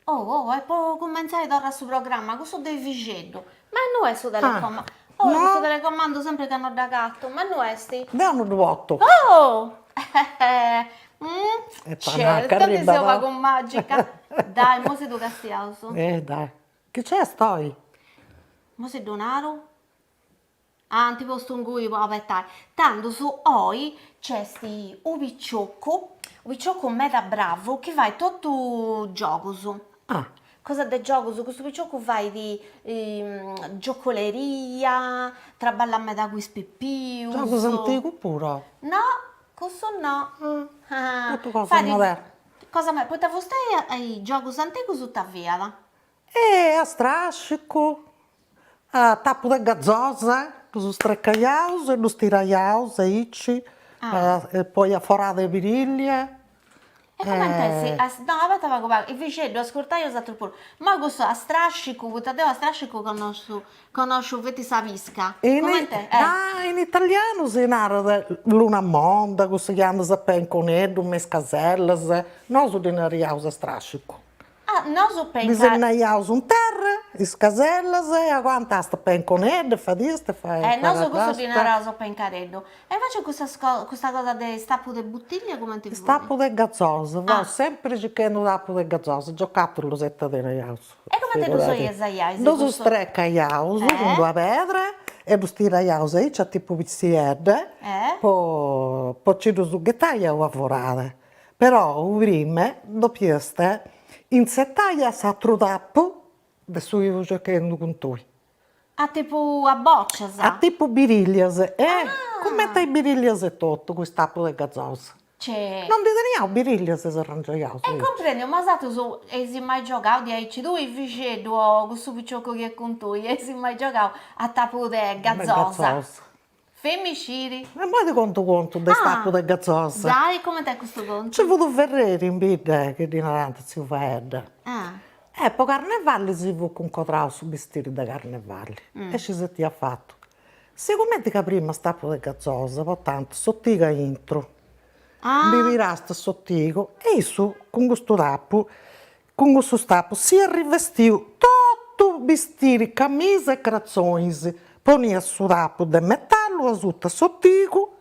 E poi cominciare a tornare sul programma, questo devi vicendo. Ma non è su Ah, telecomando. Oh, questo no? telecomando sempre che hanno da gatto, ma non è sti. Devono duotto. Oh! E panacca Certo, ti si arriba, va no? con magica. Dai, mo si tu castiauso. Dai. Che c'è, stai? Mo si donaro? Ah, non ti posso un cui, aspetta. Tanto su oi c'è sti un picciocco mega bravo che vai tutto gioco su. Ah, Cosa de gioco su questo picciocco vai di giocoleria, traballa a metà quis gioco pippius. antico pure. No, questo no. Ah, Ah, tutte cose fai di moderne. cosa mai? Poi te stai ai giochi antichi su ta via. E a strascico, a tappo da gazzosa, che sono streccaiaus e lo stiraiaus, e ici, Ah. e poi a forare le viriglie. E come te si... E No, aspetta, ma come... Invece, lo ascoltai io altro pure. Ma questo a strascico, a strascico conosco veti sa visca. in, Come te? in italiano si narra luna monda, che si chiama penconeddu, mescasellas, noi su dinariaus a strascico. Ah, non so penca... Disegnaiaus un terra, is casellas, e a quanta sta penconeddu, fa diste, fa Non so questo di questa. naraso pencareddo. E invece questa cosa del stappo di bottiglia come ti vuoi? Stappo de gazzosa, va Ah. sempre giocando tappo de gazzosa, giocato l'usetta de raiaus. E come te lo so io, Zaiai? Dosu strecca iaus, con due pedre, e lo stira iaus aí, c'è tipo pizzierde, poi ci do ghettaia a lavorare. Però, u prime, doppieste, in settaia sa tappo, adesso io giocando con tu. Ah, tipo a boccia, A sa? tipo biriglias, come Ah, te biriglias e tutto, questo tappo de gazzosa. c'è... Non teniamo biriglias e arrangiaiaus. E comprendo, ma stato su, e si mai giocato di aici tu il vicino, questo picciocco che è con tu, e si mai giocato a tapo de gazzosa. Gazzosa. Femmicidi. E poi ti conto del stappo Ah, de gazzosa. dai, come te questo Ci conto? fu Ferreri in vita che di narante si fa. Ah, Poi carnevale si fu incontrato su vestiti da carnevale. E ci si è fatto. Sicuramente che prima stappo de gazzosa, poi tanto, sottiga intro. Mi ah, virasta sottigo e su con questo tappo, con questo stappo, si è rivestito tutto vestiti, camisa e calzoni. Ponia su tappo de metallo, asciutta sottigo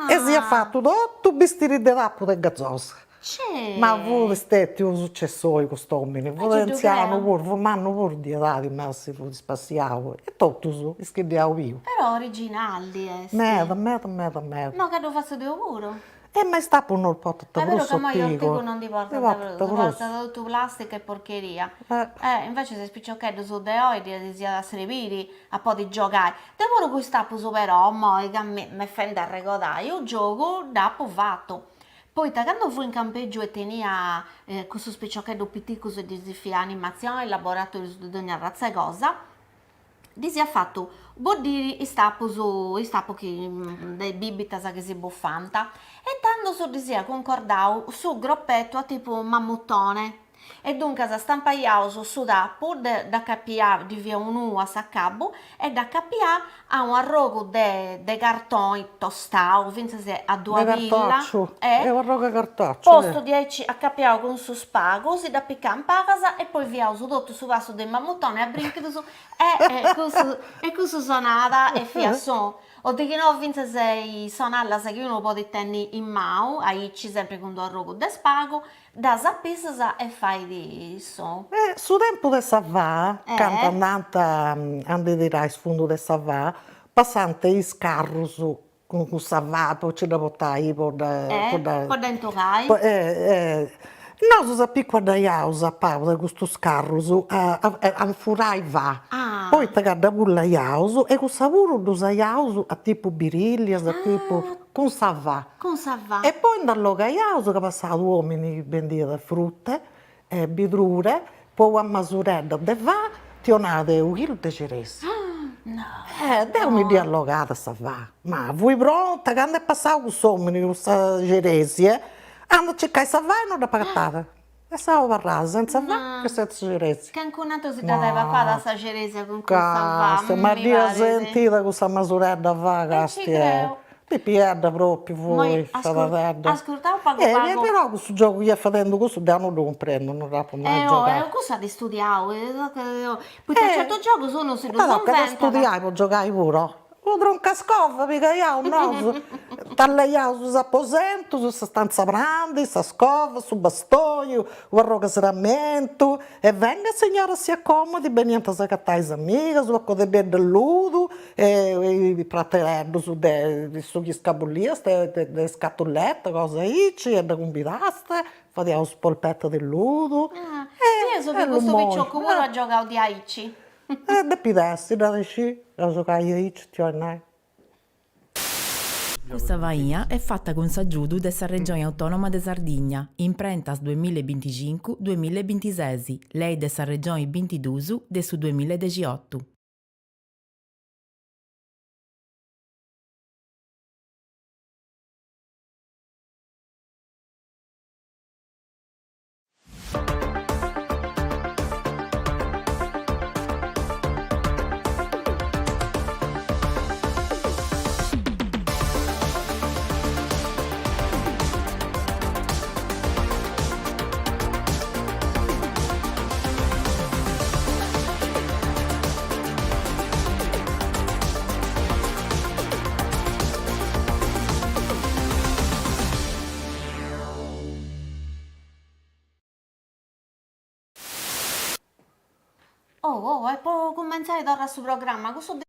e si è ah, fatto tutto vestiti di tappo de gazzosa. Ma voi c'è. siete un successore quest'uomo, E voi ci anziano credo. pure, voi manno pure di età di me se voi spassiamo. E tutto su, scriviamo io. Però originali, Meda, sti. meda, meda, meda. No, che lo faccio di pure. E mai sta per non porta È vero che grosso mai ortico tico. non ti E porta da porta brutto, grosso. porta tutto plastica e porcheria. Eh, Invece se spiccioccheddo su de oidi si da servire a po' di giocare. Devo questo tappo però, mo che a me fende a recordare, io gioco da fatto. Poi quando fu in campeggio e tenia questo spiccioccheddo piccolo di fia animazione, il laboratorio di ogni razza e cosa, si è fatto boddiri i stappo che dei bibita sa che si buffanta e tanto su di sia concordau su groppetto a tipo un mammuttone e dunque sa stampaiau su tappo da capia di via un a saccabo e da capia a un arrogo de cartoni tostau finché se a da due villa cartoccio. E e un roca cartoccio. posto 10 a capiao con su spago, si da piccare in casa e poi via su tutto su vaso del mammutone a brinchido su e questo sonata e fia son. O di che no vinse sei sonalla sa che uno può tenere in mano, ci sempre con due rogo de spago, da zappisa e fai di son. Su tempo de Savà, quando andante andi di sfondo de Savà, passante is carros con Savà, poi ci da portai, Por dentro gai. Noi sappiamo da Iausa, Paola, questi carros, a furai va. Poi Ah, te da bulla Iausa, e con savuro dos Iausa, a tipo birillias, a tipo, ah, con Savà. come ça va? E poi andò a Iausa, che passava uomini vendevano frutta, bidrure, poi a Masuredda, de va, ti onade un chilo di ceresa. No, Devo mi dialogare a Savà. Ma voi pronta, quando è passato questo uomini, questa ceresa, hanno cercato Savà e non l'ha pagata. E stavo parlando, senza va, che no. senza ceresa. Che ancunato si dateva qua da sagerese con questa va, Cazzo, ma mi Dio pare, sì. sentita questa Masuredda va, E ci casti, creo. Ti pierde proprio voi, ascolta un poco, però questo gioco che facendo questo non lo comprendo, non la può mai giocare. Cosa di studiare? Poi a certo gioco sono se non che studiare, può giocare pure. Un troncascova, mica io, no, tagliato su aposento, su stanza grande, su scova, su bastone, o arroga serramento, e venga signora si accomodi, ben niente se cattai le amiche, su accordo del ludo, e i prattelli su gli scabulisti, le scatolette, cose aici, e le combinaste, facciamo lo spolpetto del ludo. Io so che questo picciocco vuole a giocare di aici. Da pidessi, da riuscire a giocare aici, ti ho Questa vaia è fatta con s'aggiudu della Regione Autonoma de Sardigna, in prentas 2025-2026, lei della Regione 22 de su 2018. E poi cominciare a dare sul programma. Questo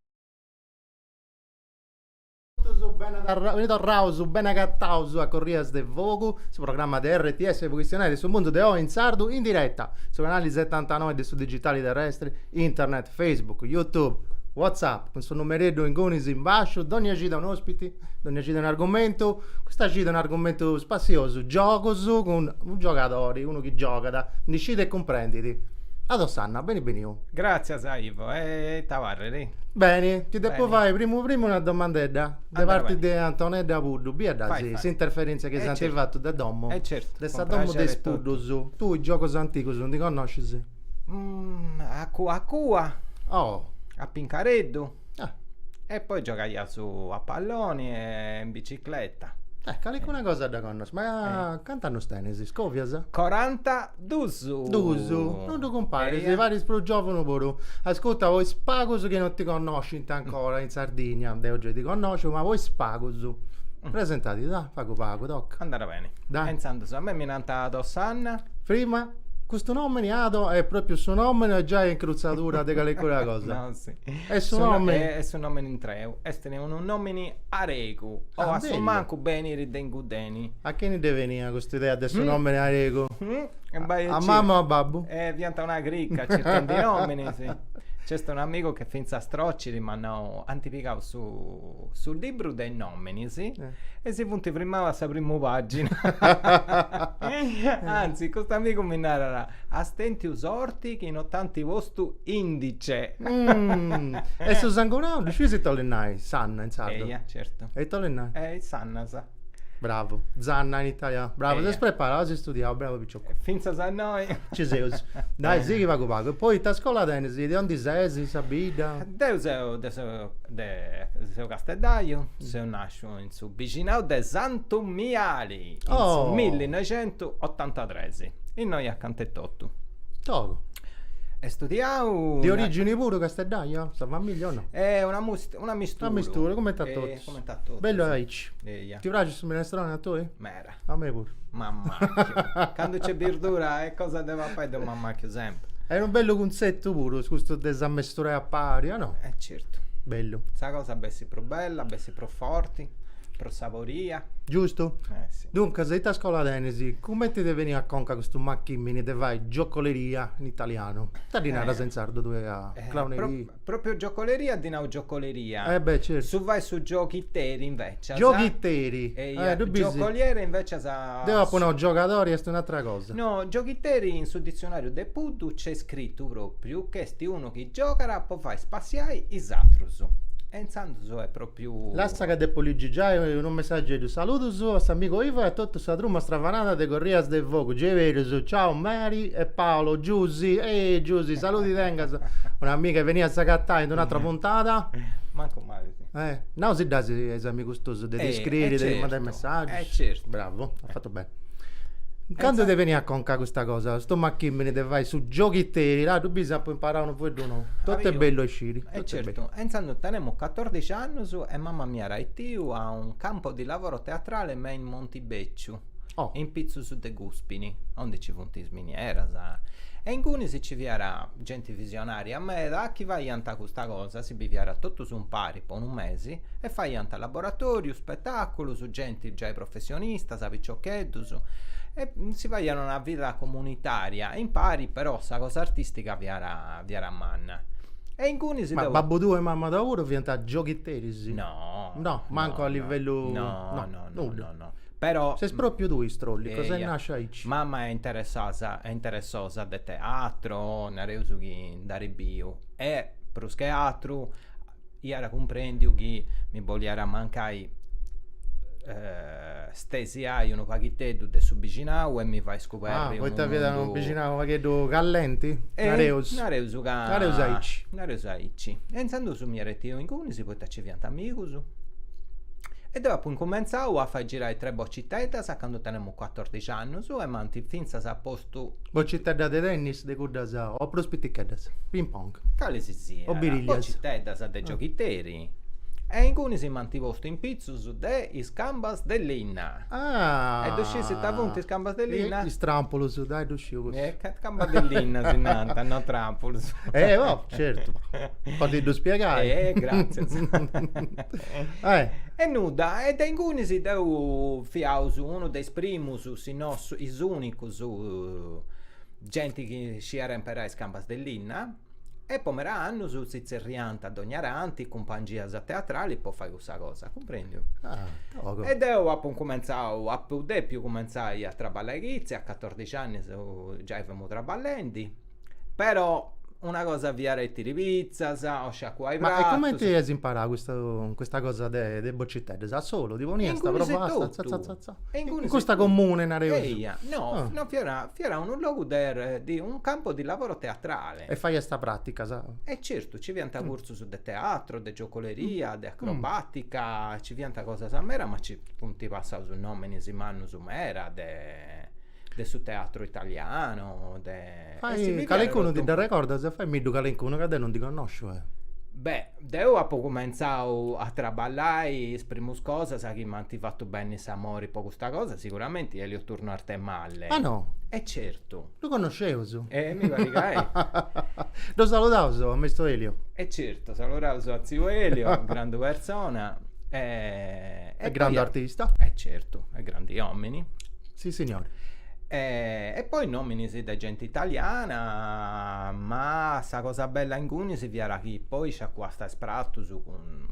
Venito Rausu, ben agattausu a Corrias de Vogu, su programma di RTS Questionari sul mondo de in sardo in diretta su canali 79 de su digitali terrestri, internet, Facebook, YouTube, WhatsApp, con suo numeretto in gonis in basso, ogni agita un ospite, ogni agita un argomento, questa agita è un argomento spazioso, gioco su con un giocatore, uno che gioca da decide e comprenditi. Adossanna, bene benissimo. Grazie Saivo, Tavarre lì. Bene, ti devo fare prima una domandetta da parte di Antonella Puddu, si interferenza che si è fatto da Domo. Certo. Da sta Domo di Spuddu, tu i giochi antichi non ti conosci? A Cua, Oh. a Pincareddu, Ah. e poi giocai a palloni e in bicicletta. Cali una cosa da conoscere, ma cantano stenesi, scovias? 40 Dusu. Non tu compare, se vari giovane pure. Ascolta, voi spagos che non ti conosci ancora in Sardegna, oggi ti conosco, ma voi spagos. Presentati, dai, pago, doc. Andare bene. Dai. Pensando, a me mi è nata Dossanna. Prima, questo nome Niato è proprio il suo nome, è già in cruzzatura di quella cosa. No, sì. È suo nome. È suo nome in tre. Este un nome in Arecu. O a suo manco bene ridengudeni. A che ne deve venire questa idea del suo nome in Arego? A A mamma o a babbo? Diventa una gricca, cercano di nomini, sì. C'è un amico che finza strocci rimanno antipicato sul libro dei nomini, sì? E si punti prima a sa prima pagina. Anzi, questo amico mi narrà astenti usorti che in 80 vostu indice. E su Sangonau, riuscite a tolenare? Sanna in sardo? Certo. E tolenare? Sanna, sa. Bravo, Zanna in italiano. Bravo, ti preparato, si studiava, bravo picciocco. Finza sa noi. Ci sei. Dai, sì che pago. E poi ti scuola tenesi, di onde sei, Sabida? Deu seu Castellaio, seu nascio in su Bicinau de Santo Miali, in su 1983. E noi accanto e tutto. Togo. E studiamo... Di origini pure Castellaio? Sa famiglia o no? È una mistura. Una mistura, come tatto. Come tatto. Bello aici. Yeah. Ti piace il minestrone a te? Mera. A me pure. Mamma. Quando c'è verdura, cosa devo fare da mamma che sempre. È un bello conzetto pure, questo desammesture a pari, no? Certo. Bello. Sa cosa bessi pro bella, bessi pro forti, pro savoria. Giusto? Sì. Dunque, se ti a scuola tenesi, come ti devi venire a conca questo macchimini te vai giocoleria in italiano? Sta di nada senz'ardo tu a clowneria. Proprio giocoleria di now giocoleria. Beh, certo. Su vai su giochitteri invece. Giochitteri. Giocoliere invece sa... Devo appunto giocatori, è un'altra cosa. No, giochitteri in sul dizionario de Puddu c'è scritto proprio che sti uno che giocherà poi fai spaziai isatrusu. E in Sanduso è proprio... Lascia che devo leggiare un messaggio di saluto su a amico Ivo e a tutta questa trumma stravanata di Corrias del Vogo. Ciao Mary e Paolo, Giusy. Giusy, saluti tengas. Un'amica che veniva a saccattare in un'altra puntata. Manco male, sì. No, si dà esami costosi, devi scrivere, devi certo, mandare messaggi. certo. Bravo, ha fatto bene. Quando devi venire a conca questa cosa? Sto macchina te vai su giochitteri, là tu bisogna imparare un po' di no. Tutto è bello uscire. Certo, ensando teniamo 14 anni e mamma mia era tiu a un campo di lavoro teatrale ma in Montibecciu, in Pizzo su de Guspini, onde ci funti miniera, sa. E in cui si ci viera gente visionaria, ma da chi vai anta questa cosa, si biviera tutto su un pari, per un mese, e fai anta laboratorio, spettacolo, su gente già professionista, sapi ciocchetti, e si vagliano una vita comunitaria, impari però sta cosa artistica viera manna. E in cui si Ma babbo tuo e mamma da ora diventa giochitteri, sì? No, manco a livello... No. Però sei proprio tu i strolli, cosa nasce aici? Mamma è interessosa di teatro, ne reusugi da ribio e per teatro io comprendi che mi vogliera mancare stesi hai uno paghetto de su vicinato e mi fai scoprire poi ti vedono un vicinato paghetto callenti? Nareus aici e ensando su mia retio in cui si può ci vianta amigos. E dopo cominciamo a fare girare 3 boccittette quando teniamo 14 anni e manti finza a posto boccittette di tennis de curda o prospetticchedas ping pong cale si sia o biriglias boccittette de giochitteri e in cui si manti posto in pizzo su de i scambas dell'inna e dusci si t'avunti scambas dell'inna i strampolo su dai dusci così scambas dell'inna si nanta no trampolo certo potevo spiegare grazie e nuda ed in cui si deu fiausu uno dei primus is unicus gente che si era imparare scambas dell'inna e poi anno su si zerrianta d'ognaranti compagnia teatrali può fare questa cosa comprendi? Ed io ho cominciato a più cominciai a traballare a 14 anni già avevamo traballando però una cosa via retti di pizza, o sciacqua i ma e come ti hai imparato questa cosa dei boccittette? Da solo? Tipo niente, in questa comune no, fiera un luogo di un campo di lavoro teatrale e fai questa pratica, sa? E certo, ci viene corso su de teatro, de giocoleria, de acrobatica, ci viene cosa sa mera, ma ci punti passa su nome si manno su mera su teatro italiano fai calencuno ti ricorda se fai mido calencuno che te non ti conosco beh devo a poco cominciare a traballare esprimus cosa sa che mi hanno fatto bene s'amori po' questa cosa sicuramente io torno a te male no certo lo conoscevo su mi va lo salutavo a mesto Elio certo salutavo a zio Elio grande persona è grande artista certo è grandi uomini sì signore e poi nomini da gente italiana ma sa cosa bella in cui si viera chi poi c'è qua sta spratto su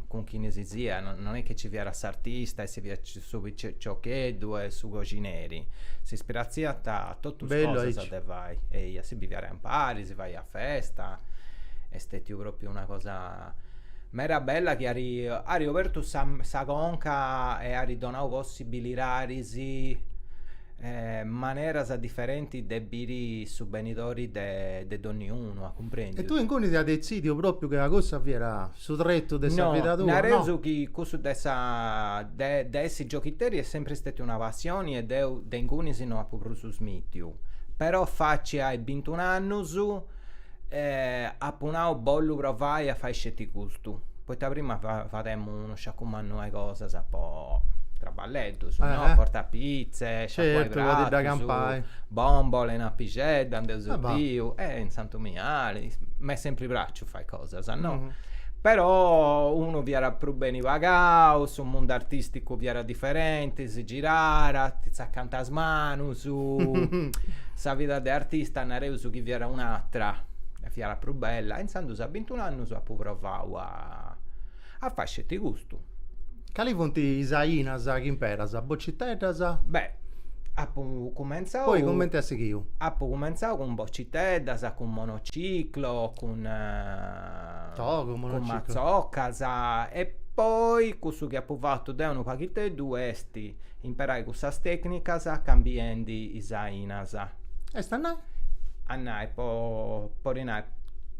con chi ne si sia non è che ci viera s'artista e si viera su cioccheddu e su cocineri si ispirazia a tutto cose sa vai e si viera in pari si vai a festa e stetti proprio una cosa ma era bella che ha riaperto sa conca e ha ridonato possibilità maneras differenti dei biri subvenitori de ognuno, comprendi? E tu in cui ti hai deciso proprio che la cosa era sul retto della vita tua? No, reso che questo dei giochitteri è sempre stata una passione e de in cui si non ha proprio su smitio però facci ai 21 anni appunao bollo provai a fare scetti gusto poi prima faremo uno sciacumano e cose sa po' traballetto su porta pizze certo da campai bombole in apicedda Dio in santo miale ma sempre braccio fai cosa sa no però uno viera più bene vagao su un mondo artistico viera differente si girara ti s'accanta smanu su sa vita di artista nareu su chi viera un'altra la fiera più bella in santo sa 21 anni su a provare a fare scetti gusto quali fonti Isainas che imperas a boccittetas? Beh, appo cominciato poi commenti a seguire. Appo cominciato con boccittetas, con monociclo, con mazzoccas e poi questo che appo fatto da un pacchetto e due esti imparare queste tecniche cambiando Isainas. E stanno? Annai po rinai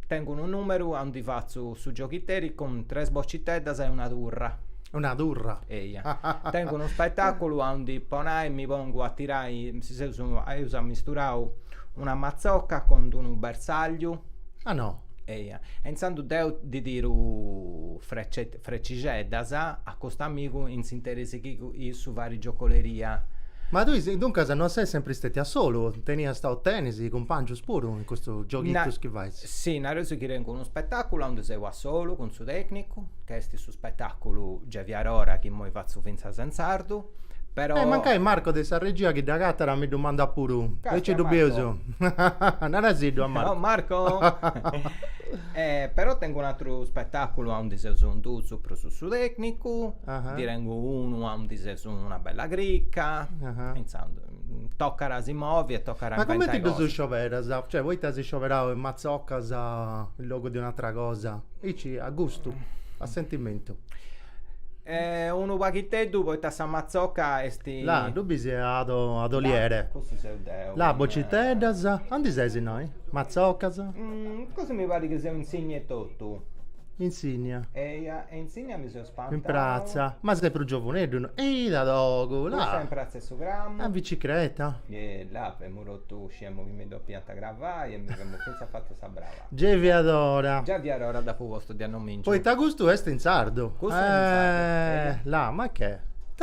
tengo un numero onde faccio su giochitteri con 3 bocciteddas e una durra. Una durra. Tengo uno spettacolo onde ponai mi pongo a tirare, si usa misturare una mazzocca con un bersaglio. Ah no. E insando deu di dire frecciceddas a questo amico in si interessa su vari giocoleria. Ma tu dunque non sei sempre stati a solo, tenia stato tennis con Pancio Spuro in questo giochetto che vai? Sì, una cosa che rengo uno spettacolo onde sei a solo con suo tecnico, che è su spettacolo già via ora che mo faccio finza senz'ardo. Però mancai Marco della regia che da Catara mi domanda pure e c'è dubbioso. Non residuo a Marco. No, Marco. Però tengo un altro spettacolo onde sei su un tu sopra su tecnico, direngo uno onde sei su una bella gricca, pensando tocca Rasimovi e tocca Ma come ti devi scioperare? Cioè voi ti sei scioperato in mazzocca il logo di un'altra cosa? Dici a gusto, a sentimento. Uno pachetto poi tassa mazzocca e sti là tu sei ad oliere là bocciteddas onde sei noi mazzocas cosa mi pare che sia un signetto tu insignia e insignia mi sono spantato in prazza ma sei più giovanetto ehi da dogo là in prazza su grammo a bicicletta e là per rotto scemo che mi do pianta gravai e mi abbiamo senza fatto sta brava già vi adora dopo posto di annomincio poi ta gusto è in sardo là ma che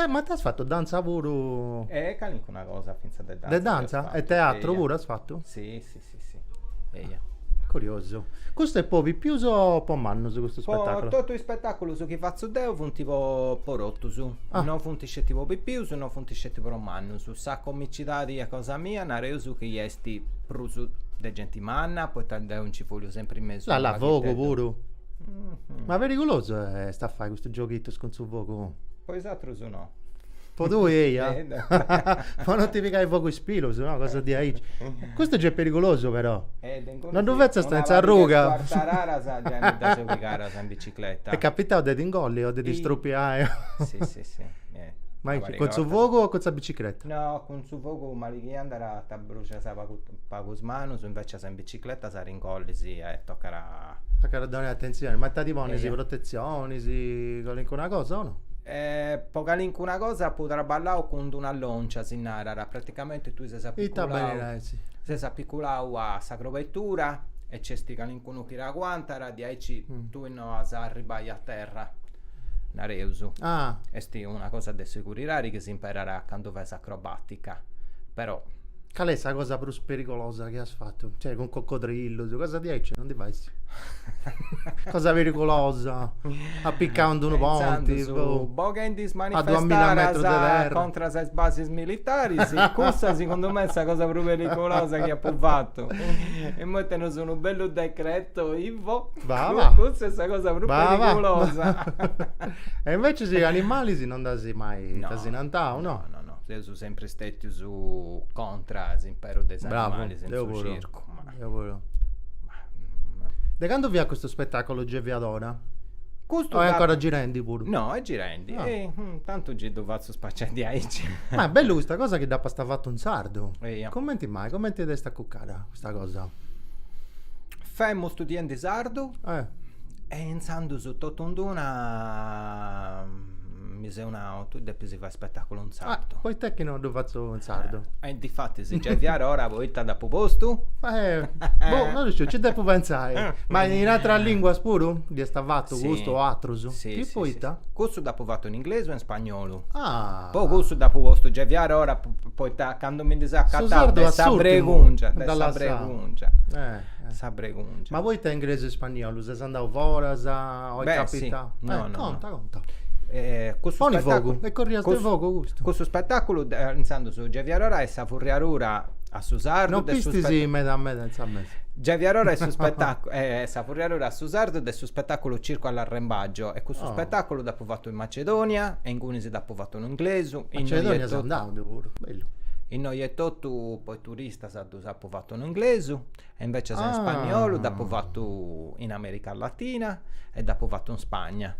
ma ti hai fatto danza pure calico una cosa finza del danza de danza e teatro pure hai fatto sì curioso. Questo è proprio più o po' manno su questo spettacolo? Tutto il spettacolo su che faccio deo fu un tipo porotto su. Non funtisce tipo più su, non funtisce tipo manno su. Sa comicità di cosa mia, nareo su che esti prusu de gentimanna, poi deo un cifolio sempre in mezzo. La vogo pure. Ma pericoloso sta a fare questo giochetto con su vogo? Poi esatto su no. Po' tu ma non ti pigai poco spilo, no? Cosa di hai? Questo è già pericoloso però. Non dovete stare senza ruga. In bicicletta. È capitato di ingolli o di distruppiare? Sì. Ma con suo fuoco o con la bicicletta? No, con suo fuoco ma li andare a bruciare pago smano, invece in bicicletta si ringollisi e toccherà. A dare attenzione, ma ti ponesi protezioni, una cosa o no? Pocalinco una cosa potrà ballare con una loncia sinara praticamente tu sei sappiculato a sacrovettura e c'è sti calincuno che ragguantara di aici tu no arribai a terra nareuso e sti una cosa da sicurare che si imparerà quando vai acrobatica però qual è la cosa più pericolosa che hai fatto? Cioè con coccodrillo, cosa dici? Non ti fai? Cosa pericolosa? Appiccando un ponte Bogendis manifestare contro le basi militari questa secondo me è la cosa più pericolosa che ha fatto e mo te ne sono un bello decreto Ivo questa è la cosa più pericolosa e invece gli animali non da mai tasinantao no? Sono sempre stati su contra l'impero dei animali senza circo da quando vi ha questo spettacolo già vi adora? O è ancora girendi pure? No, è girendi tanto gido faccio spacciare di aici ma è bello questa cosa che da sta fatto un sardo commenti mai, commenti di sta cuccata questa cosa fai studiando sardo e insando su Totonduna mi sei tu devi si fare spettacolo un sardo poi te che non lo faccio un sardo difatti se già viare ora voi da posto non so ci devo pensare ma in altra lingua spuro di sta fatto gusto altro che poi questo dopo fatto in inglese o in spagnolo poi questo dopo posto già viare ora poi quando mi disaccattato sa breguncia ma voi te inglese e spagnolo se andavo fuori o capita conta questo spettacolo pensando su Giaviarora e Safurriarura a Susardo non pisti Giaviarora e su spettacolo Safurriarura a Susardo del suo spettacolo Circo all'arrembaggio e questo spettacolo dopo fatto in Macedonia e in Gunisi dopo fatto in inglese Macedonia sta andando pure bello in Noietto poi turista dopo fatto in inglese e invece in spagnolo dopo fatto in America Latina e dopo fatto in Spagna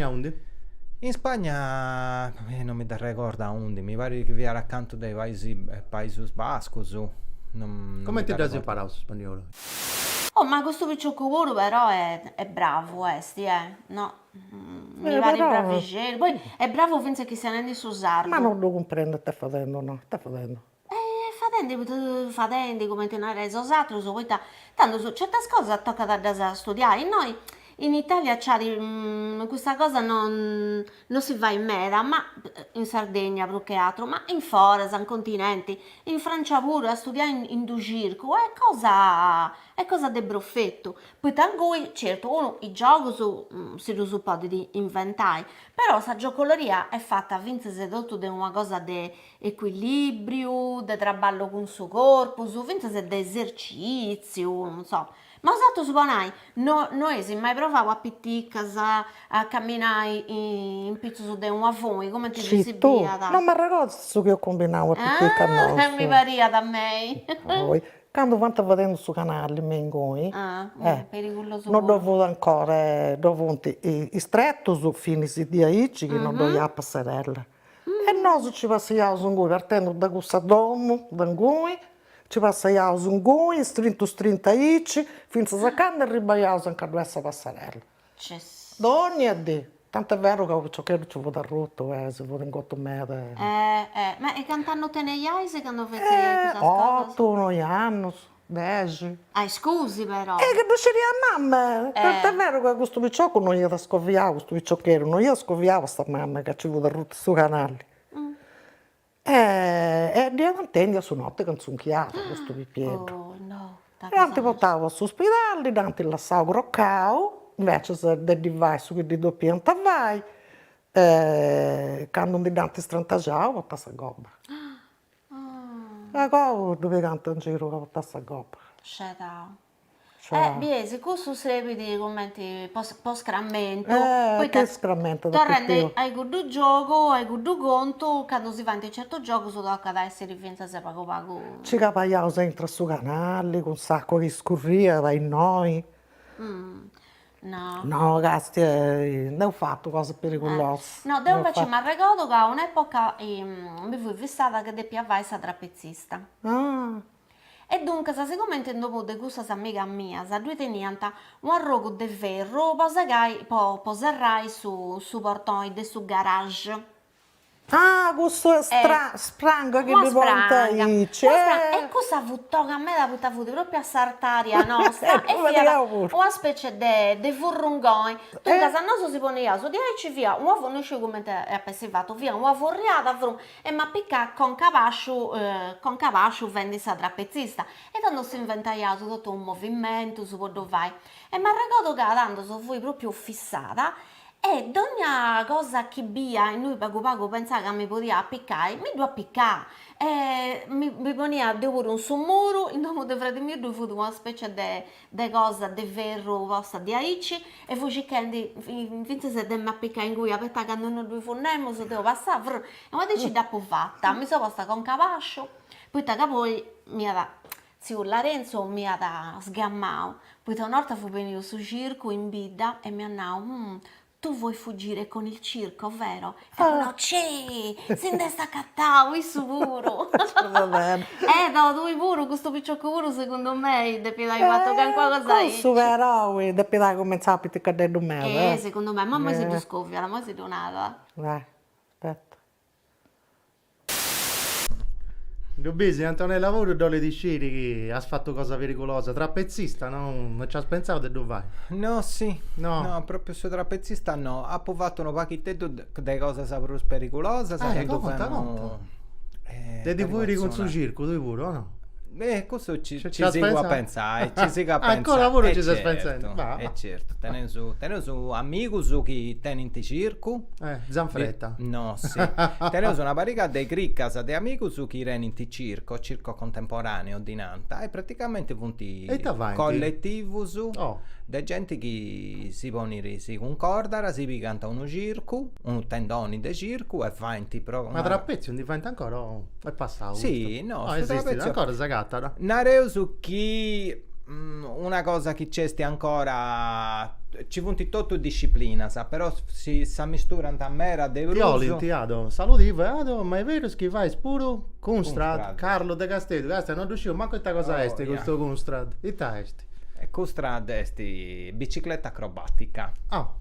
onde? In Spagna non mi ricordo onde, mi pare che vi era accanto dai Paesi Bascos. Come ti devi imparare su spagnolo? Oh, ma questo picciocco pure però è bravo, no? Mi pare però- bravicino. Poi è bravo finché che se ne di su sardo. Ma non lo comprendo, sta facendo, no? Sta facendo. Fatende come te ne reso altro, tanto su certe cose tocca da studiare. Noi in Italia questa cosa non si va in mera, ma in Sardegna più che altro, ma in Foresa, in continenti, in Francia pure a studiare in due circo, è cosa di broffetto. Poi tanto certo uno i giochi si può di inventare, però questa giocoleria è fatta a vincere tutto di una cosa di equilibrio, di traballo con il suo corpo, su vincere di esercizio, non so. Ma usato supponai, noi se mai provato a pitticca, a camminare in pizzo su di un avoi, come ti dici Sì, tu, via? non mi ricordo che io combinavo a picchica Mi paria da me. Quando vanno vedendo su canale, mengoi, Pericoloso. non dovevo ancora, i stretto su fine di aici, che non dovevo passerella. E noi ci passiamo un gui, partendo da questa domo, da un gui, ci passiamo un gui, strinto aici, finché a canna e ribaiamo anche a questa passerella. Ogni dì. Tanto è vero che ci vuole rotto, se vuole un gotto mede. Ma e cantando te negli aise quando fai questa cosa? 8, 9 anni, 10. Scusi però. Che non ci a mamma. Tanto è vero che questo picciocco non gli da scoviare, questo picciocchero, non gli scoviava sta mamma che ci vuole rotto su canali. E di antenna su notte che sono chiaro, questo pipietto. Oh no. Tanti portavo all'ospedale, tanti lasciavo groccao. Invece se devi vai su che di doppia vai, quando un di tanti strantagiavo, portasse a gobba. Ecco dove canta in giro che portasse a gobba. Biesi, questo sarebbe di commenti post-scrammento. Poi che scrammento da rende hai guardo gioco, hai guardo conto, quando si va in certo gioco si tocca da essere finza se pago. Ci capaiamo sempre su canali, con un sacco di scurria dai noi. No, ragazzi, non ho fatto cose pericolose. No, devo invece mi ricordo che a un'epoca mi fui fissata che deppia vai sa trapezzista. E dunque, siccome dopo di questa amica mia, due tenianta un arrogo di ferro, poi serrai su portone del suo garage. Questo spranga che mi porta e cosa avuto che a me la buttavo proprio a sartaria nostra e una specie di furrungone. Tu in casa nostra si poneva su di ci via un uovo, non so come è appessivato, via un uovo riata e ma picca con cavallo vendi sa trapezzista e tanto si inventava tutto un movimento su dove vai e mi ricordo che tanto so fui proprio fissata. E ogni cosa che via e noi pago pensava che mi poteva appiccare, mi devo appiccare. Mi poneva pure un summuro, in nome di fratello mio dove fu una specie di cosa di ferro vostra di aici e fu cercando finché se devo appiccare in cui aspetta che non due fornemmo se devo passare e quando ci da fatta mi sono posta con cavallo poi mi ha zio Lorenzo mi ha sgammato poi una volta fu venuto su circo in bida e mi ha detto tu vuoi fuggire con il circo, vero? E no, c'è! Si ne sta cattavo, il sicuro! Tu pure, questo picciocco pure, secondo me, devi dare fatto che qualcosa è. Questo vero, devi dare cominciare a piccare di me. Secondo me, mamma si scoppia, ma si donava. Aspetta. Dubisi, Antonio lavoro dove dicevi che hai fatto cosa pericolosa, trapezzista, non ci has pensato di dove vai? No, proprio su trapezzista no, ha provato un pacchetto di cose sapere pericolose, conta. Devi pure con suo circo, tu pure, o no? Questo ci segue a pensare, ancora lavoro ci stai pensando. È certo, tenere su amico su chi tiene in circo. Zanfretta. No, sì. Tenere su una barrica di criccas di amico su chi tiene in circo contemporaneo di Nanta e praticamente punti collettivo su da gente che si pone si concordara, si canta uno circo, un tendone di circo e fa in tipo. Ma trapezzi non diventa ancora è passato? Sì, no, esiste ancora zagatta. Nareo su chi una cosa che c'è ancora ci punti tutto disciplina, però si mistura a mera de Io ti salutivo, ma è vero che fai spuro Kunstrad, Carlo De Castello, non riuscivo manco questa cosa questo Kunstrad, e testi. E questa è bicicletta acrobatica. Ah,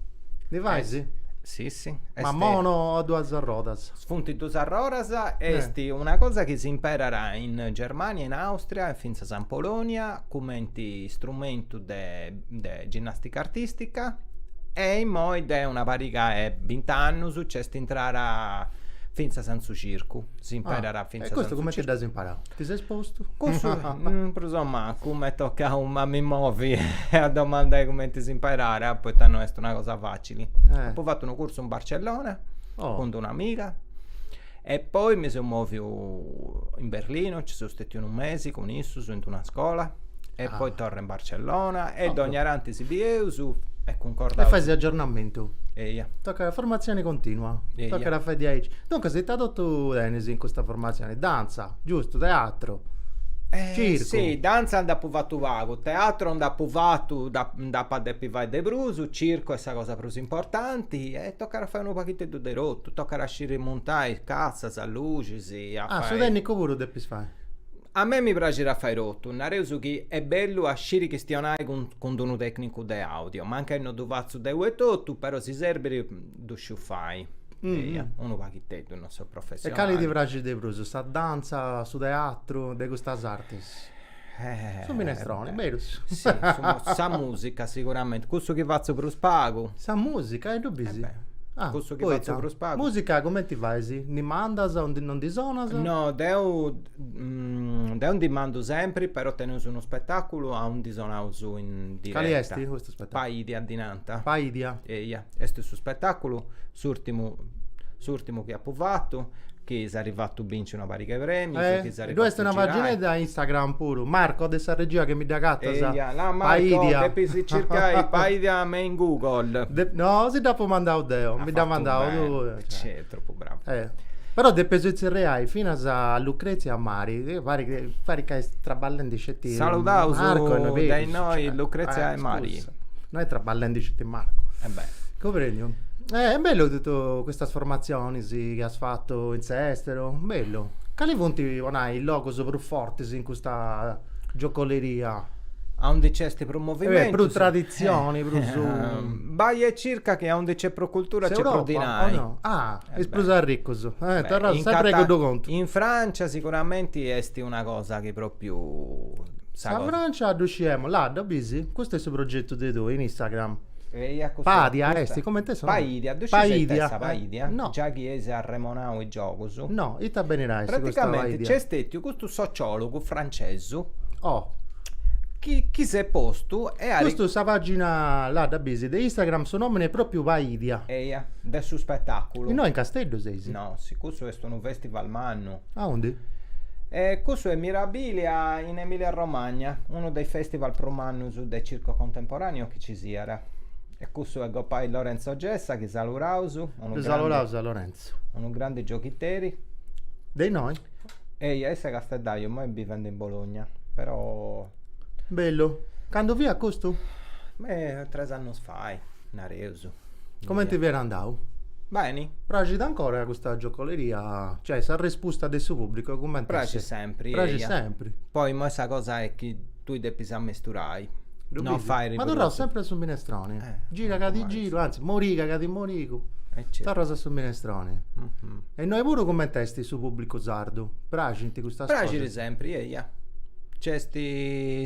ne vai, sì? Sì, sì. Ma mono o due rodas? Sfunti due rodas è una cosa che si imparerà in Germania, in Austria e finza San Polonia come strumento de ginnastica artistica e in moi è una pariga è 20 anni successo entrare finza San su circo si imparerà finza e questo come ti devi imparare? Ti sei esposto? Insomma come tocca a mi muovi e a domandare come ti si imparare poi non è una cosa facile poi ho fatto un corso in Barcellona con un'amica e poi mi sono muovo in Berlino, ci sono stato un mese con Issus in una scuola e poi torno in Barcellona e ogni aranti si vieu su e concordato e fai aggiornamento e tocca la formazione continua tocca la fai 10 dunque sei tradotto Denisi in questa formazione danza giusto teatro circo sì danza andà fatto vago teatro andà fatto da padre vai de brusu circo è essa cosa più importante e tocca fare un pacchetto di rotto tocca lasciare montare cassa a luci su Dennico pure devi fare. A me mi piacerà fare rotto, nareuso che è bello a sciri questionare con un tecnico di audio, ma anche non dovazzo di tutto, però si serve di fai. Uno pacchetto, non so professionale. E cali di fragi di bruso, sta danza, su teatro, de queste artes? Sono minestroni, vero? Sì, sa musica sicuramente, questo che faccio per lo spago. Sa musica, è dubbi. Questo che faccio per lo spago. Musica come ti fai? Ni mandas o non di zonas? No, devo di mando sempre, però tengo uno spettacolo a un disonauso in diretta. Quali esti questo spettacolo? Paidia di Nanta. Paidia? Questo è il suo spettacolo, l'ultimo che ha provato, che è arrivato a vincere una parica di premi. Questa è una pagina da Instagram pure. Marco, adesso regia che mi dà gatta. La Marco, devi cercare Paidia in Google. No, si dopo mandavo Deo. Mi da mandavo. C'è troppo bravo. Però de pesuzzerai fino a Lucrezia a Mari pare che traballando scetti salutavo Marco dai noi Lucrezia e Mari noi traballando scetti Marco comprendo è bello tutto questa formazione che hai fatto in estero bello quali punti hai il logo sopra forte in questa giocoleria a un decesti pro movimento pro tradizioni pro vai e circa che a un c'è pro cultura c'è pro dinai esplosa ricco sempre che do conto in Francia sicuramente è una cosa che proprio in Francia riusciamo là da busy questo è il suo progetto di tu in Instagram Padia come te sono Paidia no già chiese a Remonau e gioco su no ita bene praticamente c'è stato questo sociologo francese chi si è posto e questo sa pagina là da busy di Instagram suo nome è proprio Paidia del suo spettacolo no in Castello sei no sì questo è un festival manno onde? Questo è Mirabilia in Emilia Romagna uno dei festival pro manno del circo contemporaneo che ci sia e questo è Gopai Lorenzo Gessa che sa Lurausu Lorenzo un grande giochitteri dei noi essa Castellaio ma vivendo in Bologna però bello quando via questo? 3 anni fa Nareuso come ti viene andato? bene Pragita ancora questa giocoleria cioè si è risposta del suo pubblico come Pragi sempre poi ma questa cosa è che tu devi ammesturai non fai ma dovrò sempre su minestroni gira che ti giro anzi morica che ti morico torna su minestroni e noi pure come testi su pubblico sardo Pragi questa cosa Pragi sempre c'è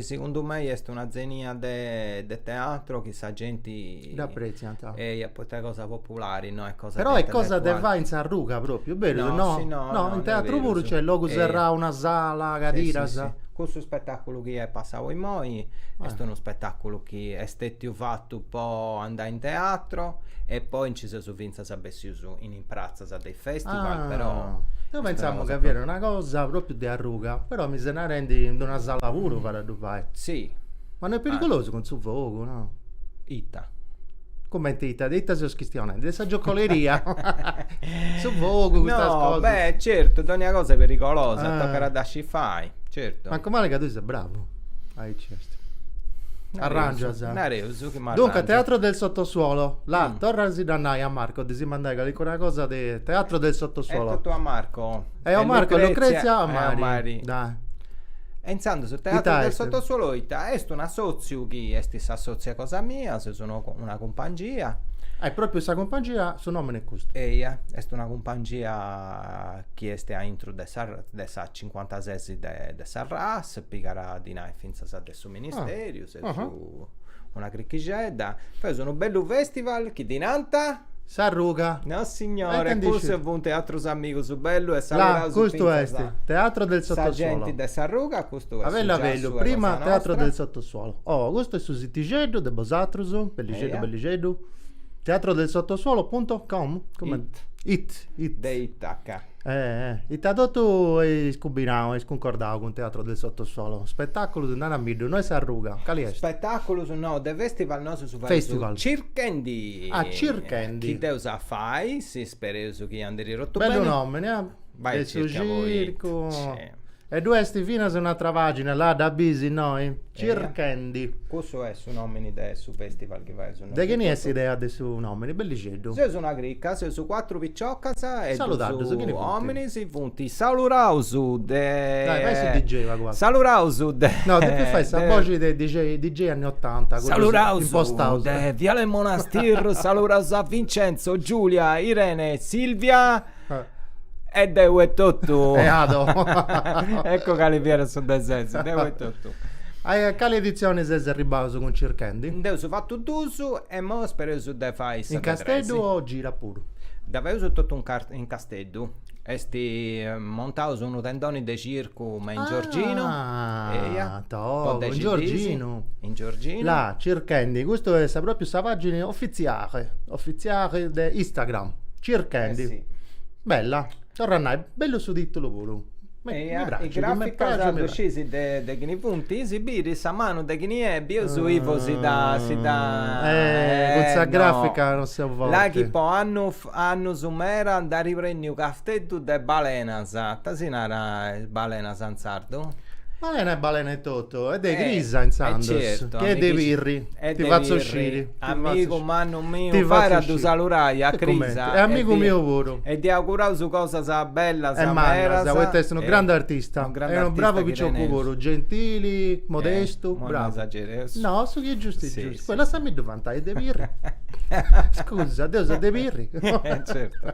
secondo me è una zenia de teatro che sa gente da prezzi e poi è cosa popolare no è cosa però è cosa che va in Sarruca proprio vero no in teatro pure c'è logo serrà una sala cadira questo spettacolo che è passato in moi è uno spettacolo che è stato fatto un po' andare in teatro e poi inciso su Vinza Sabessi in imprazza dei festival però noi pensiamo che avere una cosa proprio di arruga però mi se ne rendi in una sala pure per fare sì ma non è pericoloso con suo fuoco no? Ita come Ita si schistione questa giocoleria su fuoco questa cosa beh certo ogni cosa è pericolosa toccherà da fai certo ma come che tu sei bravo arrangia dunque teatro del sottosuolo là tornasi da noi a Marco di mandare una cosa di teatro del sottosuolo tutto a Marco a Marco Lucrezia a Mari dai Enzando sul teatro del sottosuolo ita est una sozio chi estis associa cosa mia, se sono una compagnia. Proprio questa compagnia su nome ne questo. Eia, est una compagnia chi este a intro de sa 56 de Sarras, pigara di nai finza sa de su ministerio, se su una cricchigedda. Poi sono un bello festival chi dinanta Sarruga. No signore, questo è un teatro amico su bello e salutare questo è teatro del sottosuolo. Gente de Sarruga, questo è Avella bello, prima teatro del sottosuolo. Questo è su Sitigedo de Bosatruso, Belligedo. Teatro del sottosuolo.com. It. De Itaca. Il tradotto è scombinato, è sconcordato con Teatro del Sottosuolo. Spettacolo di Nanamido, noi si arruga. Spettacolo no, de festival no su festival. Cirkendi. Cirkendi. Chi deusa fai, si spereso che anderi rotto bello bene. Bello nome, ne vai circa circo. E due stifine su un'altra pagina là da busy noi. Cirkendi. Questo è su nomini de su festival che vai su. De che ne è idea de su nomini? Bellicedo. Se sono una gricca, se su 4 picciocca e salutato su che uomini si punti. Salurausu de. Dai, vai su DJ va qua. Salurausu de. No, devi fare sta voce dei DJ anni 80. Salurausu de Viale Monastir, salurausu a Vincenzo, Giulia, Irene, Silvia. E devo è tutto. Ecco Caliviere su de senso, devo è tutto. Quale edizione sei arrivato con Cirkendi? Devo fatto d'uso e mo spero su de fai in Castello o gira pure? Devo tutto in Castello. Esti montato su un tendone di circo ma in Giorgino. In Giorgino. In Giorgino. Là, Cirkendi, questo è proprio sa pagina ufficiale di Instagram. Cirkendi. Sì. Bella. Tornai, bello su titolo volo. I grafica sono scesi de gni punti, si biri sa mano de gni e bio su Ivo si da con sa grafica non si avvolge. La chi po anno sumera da riprendere caftetto de balena sa, tasinara balena sanzardo. Balena e balena è tutto, ed è grisa in Sandos, certo, che è de virri, ti faccio uscire. Amico manno mio, fare a tu salurai a crisa. È amico mio pure. E ti auguravo su cosa sa bella, sa mera. Questo è un grande artista, è un bravo picciocco, gentili, modesto, bravo. No, su chi è giusto, è giusto. Poi lasciami davanti, è de virri. Scusa, Deus è de virri. Certo.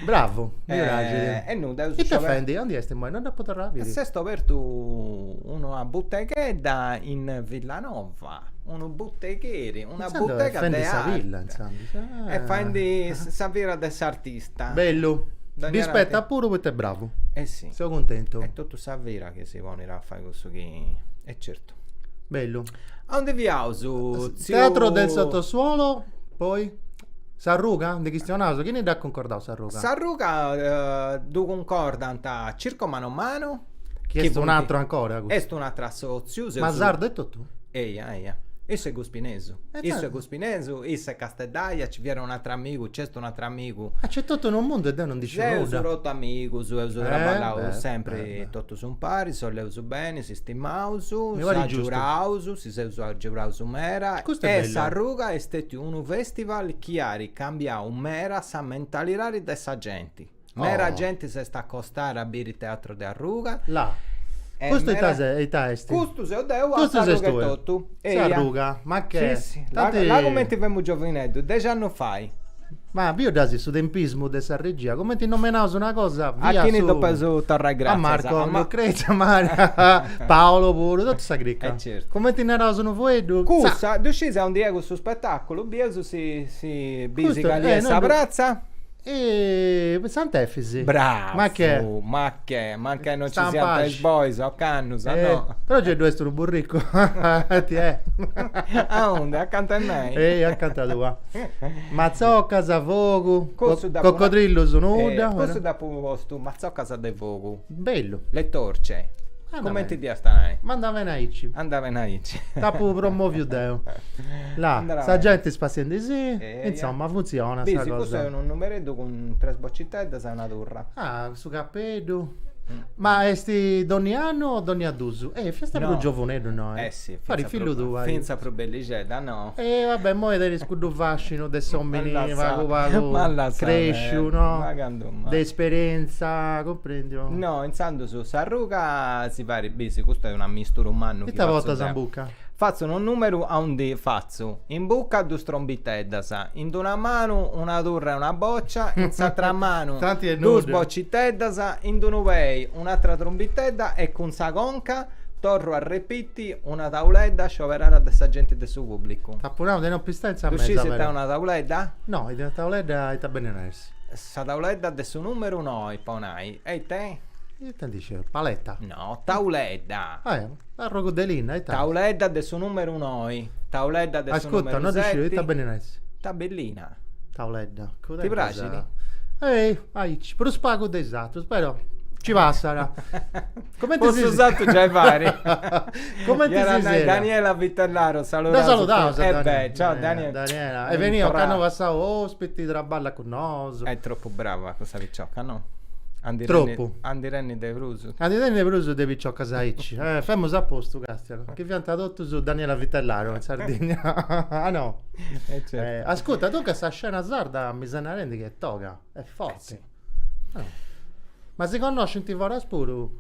Bravo, e non devo chi ti offendi? Andi este mai, non da poter rapire. Se sto per tu una botteghetta in Villanova, una botteghieri, una bottega de villa, e fai sapere adesso artista. Bello. Rispetta pure perché è bravo. Sì. Sono contento. È tutto sapere che si vuole a fare questo che è certo. Bello. Onde viao su Teatro del Sottosuolo, poi Sarruga, di Cristianaso, chi ne dà concordato Sarruga? Sarruga du concordanta circa mano a mano. Chi è un altro ancora? È un altro sozio. Ma Sardo è tutto? Eia. Isso è Guspineso. Isso è Guspineso, isso è Castellaia, ci viene un altro amico, c'è un altro amico. C'è tutto in un mondo e te non dice nulla. C'è un rotto amico, su sempre tutto su un pari, sono su bene, si stimau su, si aggiurau su, si aggiurau su mera. E Sarruga è stato un festival che ha ricambiato mera sa mentalità dessa gente. Mera gente si sta accostare a bere il teatro di Arruga. Là. Questo è i testi. Questo se devo a Sarruga tutto. Sarruga, ma che? Sì. La commenti vemo giovinetto, 10 anni fai. Ma io dasi su tempismo di Sarregia, come ti nominavo su una cosa via a chi ne do peso Torre Grazia? A Marco, Lucrezia, Maria, Paolo pure, tutta sta cricca. Certo. Come ti narravo su un fuedo? Cussa, scesi a un Diego su spettacolo, Bieso si bisica lì a Sabrazza. E Sant'Efisi. Bravo. Ma che non ci sia Page Boys o Cannus, no. Però c'è due essere un burrico. Ti è. Onde accanto a me. Accanto a tua. Mazzocca Savogu. Coccodrillo sonuda. Questo da posto Mazzocca Savogu. Bello. Le torce. Come ti dia stanai? Andava in Aici. Tapo promuovi deo. Là, sta gente spaziando sì, insomma funziona sta cosa. Questo è un numeretto con 3 boccette e sei una turra. Su capello. Ma esti ogni anno o ogni adduso? Festa No. più giovanello, no? Sì, Fare il figlio tu, vai. Finza pro bellicetta, no. Vabbè, mo è del scudo fascino, del sommini, Ma vago, la sa, cresci, ma no? quando mai? Di esperienza, comprendi? No? No, intanto su Sarruca si pare bisi, questo è una mistura umana. Questa volta Sambuca. Faccio un numero a un D, faccio in bocca due strombiteddas, in una mano una torre e una boccia, in l'altra mano Tanti e due nude. sbocciteddas, in due way un'altra trombitedda e con sa conca torro a repetti una tauledda scioperare a dessa gente del suo pubblico. Tappunavo di non pistanza a Tu me. sci se te una tauledda? No, in tavola è bene nersi. Sa tauledda del suo numero noi, ponai. E te? Che te dice? Paletta. No, tauledda. La rogodelina, e Tauledda del suo numero noi. Tauledda del suo ascolta, numero non dicevi, setti. sta bene nersi. Tabellina. Tauledda. Ti piace? Però spago esatto, spero ci passarà. Come ti Posso usare già i vari. Come ti si sera? Daniela Vitellaro, Da salutavo, ciao Daniela. Daniela. E veniva che hanno passato ospiti tra balla con noi. È troppo brava questa picciocca, no? Troppo. Andi Renni De Bruso. Andate ne bruso de picciocca saici. Fammi a posto, Castiano. Che vi hanno tradotto su Daniela Vitellaro in Sardegna. Ah no. Certo. Ascolta, tu che sta scena sarda mi se ne rendi che è toga. È forte. Sì. Ah. Ma se conosci in Tivora Spuru,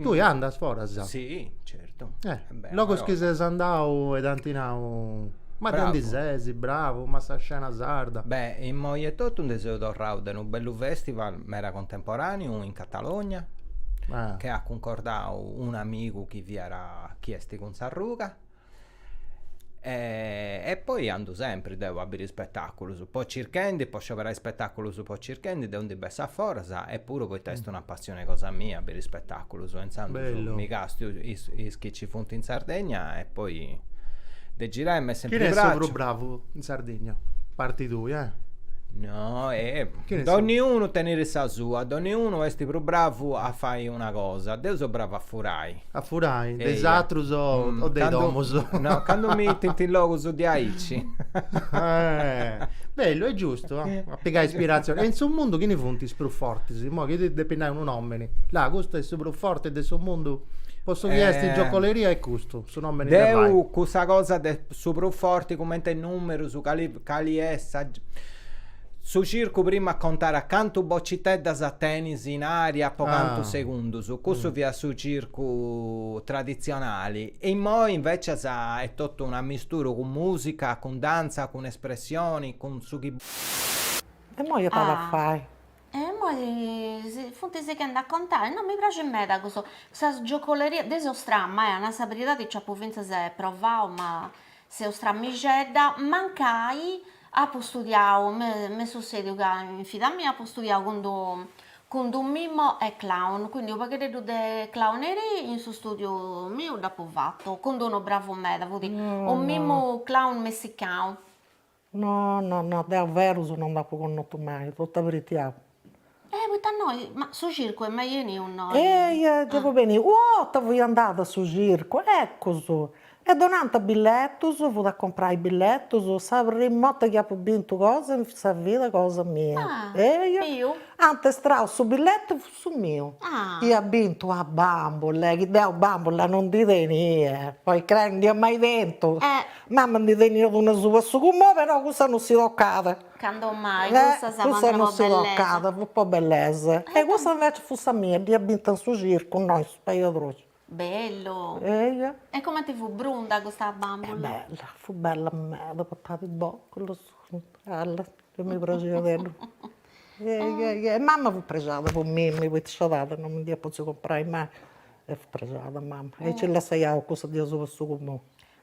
tu andas fuori, sa? Sì, certo. Beh, Logo però- schise Sandau e Antinau. Ma Bravo. di Sesi, bravo, ma sta scena sarda. Beh, in Moietotto un deseo d'Orraude, un bello festival, mera contemporaneo in Catalogna, che ha concordato un amico che vi era chiesto con Sarruca. E poi ando sempre, devo avere spettacolo su po' circhendi, poi avere spettacolo su po' circhendi, devo di bessa forza, eppure poi testo una passione cosa mia, avere spettacolo su insando, Bello. su mi gasto i schicci funti in Sardegna e poi de girare e Chi sempre ne in è braccio. sopra bravo in Sardegna? Parti tu, No, Che ne da ognuno tenere sa sua, da ognuno esti più bravo a fare una cosa, Dio so bravo a furai. A furai, dei Eia. Zatrus o dei Quando- Domus. No, quando mi tinti il logo su di Aici. Bello, è giusto, a piegare ispirazione. E in suo mondo che ne funti più forti, mo che depende un nome. Là, questo è più forte del suo mondo. Posso chiederti giocoleria e questo, su nome ne vai. Deu questa cosa su più forti, commenta il numero, su cali essa. Su circo prima a contare accanto boccitedda a tennis in aria po' canto secondo su questo via su circo tradizionali e mo invece è tutto una mistura con musica, con danza, con espressioni, con su chi E mo io te la fai. Fonte se che andare a contare, non mi piace me da questo, questa giocoleria, adesso stramma, è una saperità che ci ha provinza se provavo, ma se ho strammicedda, mancai, ha studiato, mi succede che in fida mia ho studiato con un mimo e clown, quindi ho pagato di clowneria in suo studio mio da fatto, con uno bravo me, devo dire, un mimo clown messicano. No, davvero non l'ho conosciuto mai, tutta verità. Perché noi, ma su circo è meglio di un Devo bene, te vuoi andare sul circo, ecco su. E donante biglietto, vado a comprare i biglietti, sapremo che ho vinto cosa, in questa vita cosa mia. mio? Anche strausso su biglietto su mio. Io ho vinto a bambola, che da bambola non ti tenere, poi credo mai dentro. Mamma mi tenere una sua su come, però questa non si toccava. Quando mai, questa Questa non si bellezza. toccava, un po' bellezza. E questa invece fosse mia, di vinto su circo, noi, su paio droci. Bello. E come ti fu brunda questa bambola? Bella, fu bella a me, portata di boccolo, bella, che mi piaceva. Mamma fu pregiata con me, mi piaceva, non mi posso comprare mai. E fu pregiata mamma. E ce la sei a cosa di su questo comune.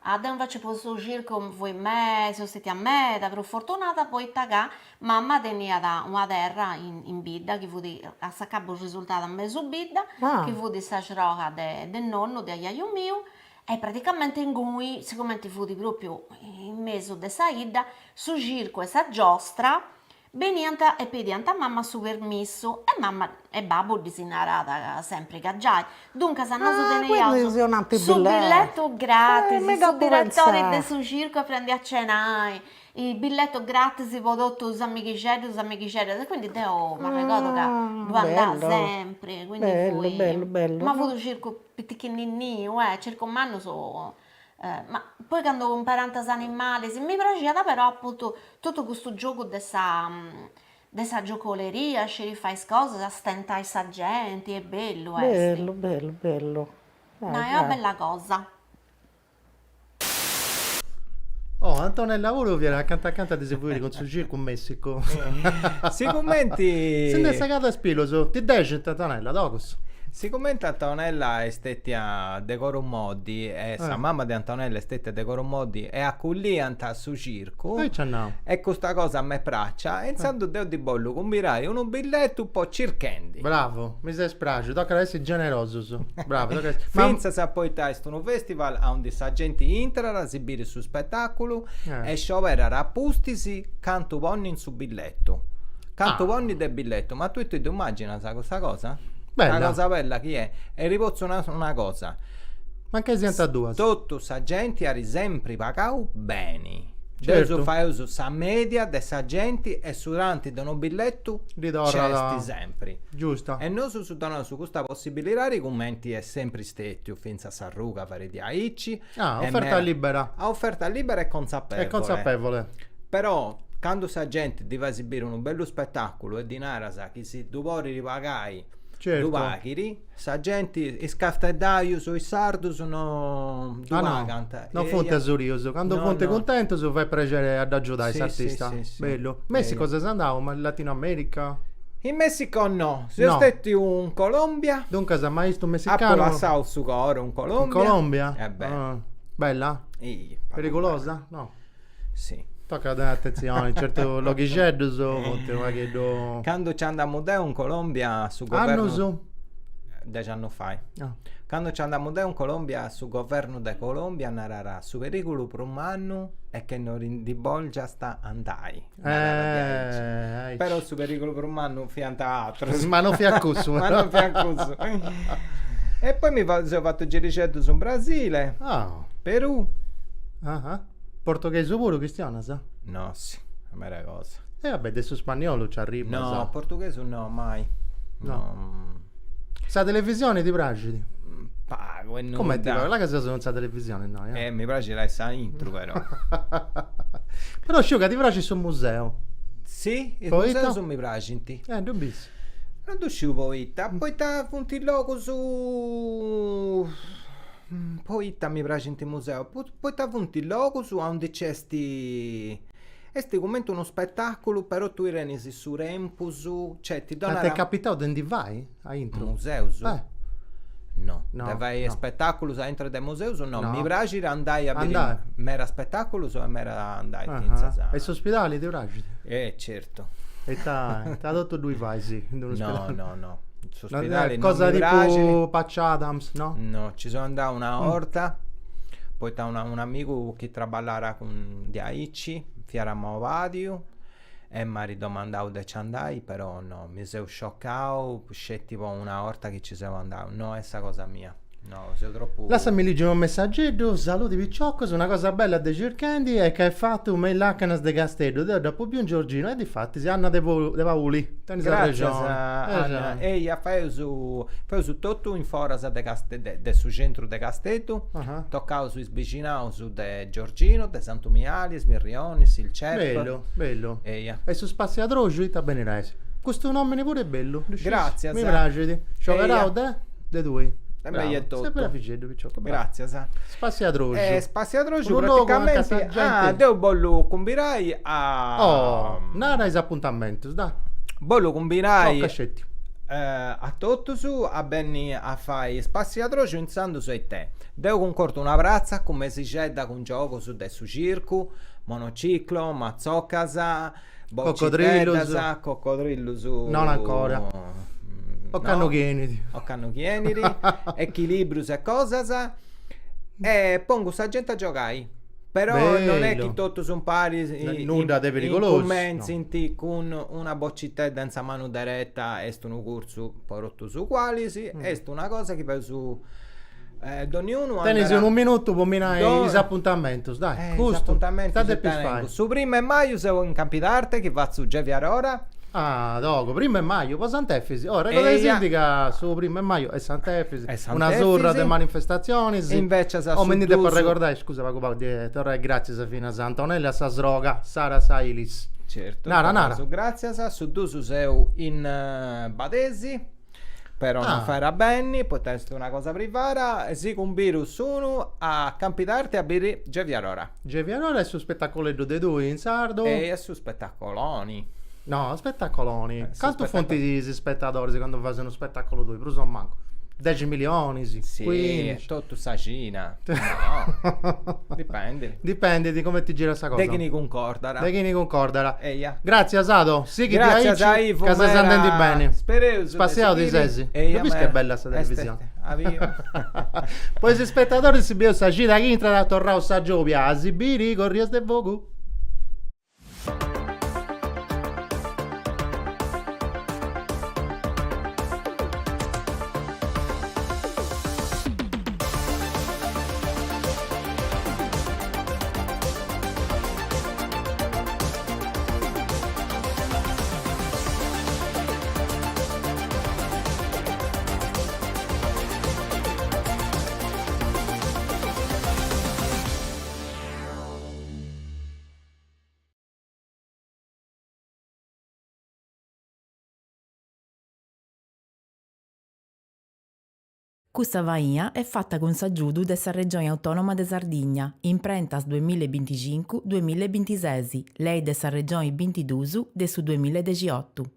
Adesso invece posso circo voi me, siamo stati a me, da per fortunata poi tagà, mamma tenia da una terra in bidda, che fu di, a saccabo il risultato a me su bidda, che fu di sacroca del nonno, di aiaio mio, e praticamente in cui, siccome ti fu di proprio in mezzo di saida, su circo e sa giostra, Venianta e pedianta a mamma su permesso e mamma e babbo disinarata sempre caggiai. Dunque se non quindi teneiamo sono tanti su biglietto gratis, mica su direttori pensare. del suo circo prendi a cenare. Il biglietto gratis prodotto su amichecelli, e quindi Deo mi ricordo che devo andare bello. sempre, quindi Bello, fui, bello, ma ho no? avuto circo piccolino, circo un anno so, ma poi quando con 40 animali, se mi piaceva però appunto tutto questo gioco dessa giocoleria, ci fai cose, stentai sa gente, è bello, Bello, bello. no, è una bella cosa. Oh, Antonella, volevo viene accanto a te se vuoi con sul circo in Messico. Si commenti... Se ne sei a spiloso, ti dici Antonella, docus. Si commenta Antonella è stata decorum modi e sa mamma di Antonella è stata decorum modi e a cullianta su circo E c'è no. e questa cosa a me piace e insando deo di bollo combirai un biglietto un po' circhendi Bravo, mi sei spragio, tocca essere generoso su. Bravo, tocca essere... finza se poi tasto un festival a un gente intra a esibire su spettacolo e sciovera rappustisi canto vonni in su biglietto canto vonni del biglietto, ma tu ti immagini questa cosa? Bella. Una cosa bella chi è? E ripozzo una cosa. Ma che si a due? Tutto sa gente ha sempre pagato bene. Certo. Certo. Fai uso sa media de sa gente e durante da un biglietto c'esti sempre. Giusto. E noi su questa possibilità i commenti è sempre stesso finza sarruga fare di aici. Offerta libera. A offerta libera e consapevole. È consapevole. Però quando sa gente deve esibire un bello spettacolo e dinara sa che si dovori ripagai Certo. Duvachiri, sa gente i scaftedaiu i sardu sono duvagant. No, fonte surioso. Quando fonte contento si fai piacere ad aggiudare Sì, artista. sì. Bello. Messico cosa si andava? Ma in Latino America? In Messico no, siamo No. stati in Colombia. Dunque si è mai visto un A messicano? Palassau su Coro, in Colombia. In Colombia? Beh. Bella? Pericolosa? No. Sì. Tocca dare attenzione, certo l'oghicello che do... Quando ci andiamo in Colombia su governo... Anno su? 10 anni fa. No. Quando ci andiamo in Colombia su governo de Colombia narrà su pericolo per un anno e che non di bolgia sta andai. Però su pericolo per un anno fianta altro. Ma non fiaccusso. Ma non fiaccusso. E poi mi sono fatto giricetto su Brasile, Perù. Portoghese pure Cristiana, sa? No, sì, è una cosa. E vabbè, adesso spagnolo ci arriva. No, sa. portoghese no, mai. No. Sa televisione ti piace? Pago e non Come ti piace? La casa sono sa televisione, no? Mi piace la sa intro però. Però Sciuga ti piace sul museo? Sì, il Poi museo sono mi piace. Dubbies. Non tu poi ta punti il logo su... Poi mi piace in museo. Poi ta punti il logo su onde c'è sti commento uno spettacolo, però tu renesi su Rempusu, cioè ti Ma dona ti è capitato dove vai? A intro? museo su. No, No, vai no. spettacolo a intro del museo no. No. Mi piace andare a vedere Andare. mera spettacolo e mera andare E su ospedali ti piace? certo. E t'ha dato due vai, sì. No. Su Non ospedale è non cosa mi piace. tipo Patch Adams, no? No, ci sono andato una volta, poi c'è un amico che lavora con di Aici, Fiera Vadio, e mi ha ridomandato di ci andare, però no, mi sono scioccato, c'è tipo una volta che ci siamo andati, no, è sta cosa mia, no, sei troppo... Lasciami leggere un messaggio, saluti Picciocco, una cosa bella di Cirkendi è che hai fatto un mailacanas de Castello, dopo più un Giorgino, e difatti si hanno de Pauli, Grazie Anna, e ha fatto tutto in foras de su centro de Castello, toccavo su sbicinato su de Giorgino, de Santumiali, Smirrioni, il Cep. Bello. E su Spazio Adrogi, sta bene resi. Questo nome pure è bello. Grazie, mi piace. Scioverò de due. È tutto. Sempre Picciocco, Picciocco. Grazie, sa. Spazio Adrogi. Spazio Adrogi Un luogo praticamente. anche a gente. Devo bollo combirai a. Nada appuntamento, dai. Bollo combirai. Cascetti. A tutto su a benni a fare Spazio Adrogi insando su e te. Devo concordo una brazza come si ceda con gioco su su circo, monociclo, mazzoccasa, coccodrillo su. Non ancora. O canughienidi, equilibrius e cosas e pongo sta gente a giocare Però Bello. non è che tutti sono pari Nulla di pericoloso, commenti con una boccetta senza mano diretta è un corso poi rotto su quali è una cosa che poi su ognuno Tenesi un minuto per minare gli appuntamenti, dai, giusto, state più fai. su 1 maggio se vuoi in Campidarte che va su Gevi Arora. Ah, dopo, 1 maggio, poi Sant'Efisi. Oh, ricorda si indica su 1 maggio è Sant'Efisi, una zorra di manifestazioni. Invece sa su venite per ricordare, scusa, Paco, grazie Safina Santonella, sa sroga, Sara Sailis. Certo. Nara. Grazie su Dusu seu in Badesi. Però non farà bene, potesse una cosa privata. E si con virus uno a Campidarte a Biri Gevi Arora. Gevi Arora è su spettacoletto dei due in sardo. E è su spettacoloni. No, spettacoloni. Quanto fonti di spettatori quando fai uno spettacolo due? Però sono manco 10 milioni, sì. 15. Tutto sagina. No. Dipende di come ti gira sta cosa. De chi ne concordara. Grazie Asado. Sì, che grazie a Sai, che si senti bene. Spaziato di sesi. Capisci che bella sta televisione. Poi se spettatori si vede sagina che entra da torrao saggiovia a Sibiri con Rias de Vogu. Questa vaia è fatta con s'aggiudu della Regione Autonoma de Sardigna, in prentas 2025-2026, lei della Regione 22 de su 2018.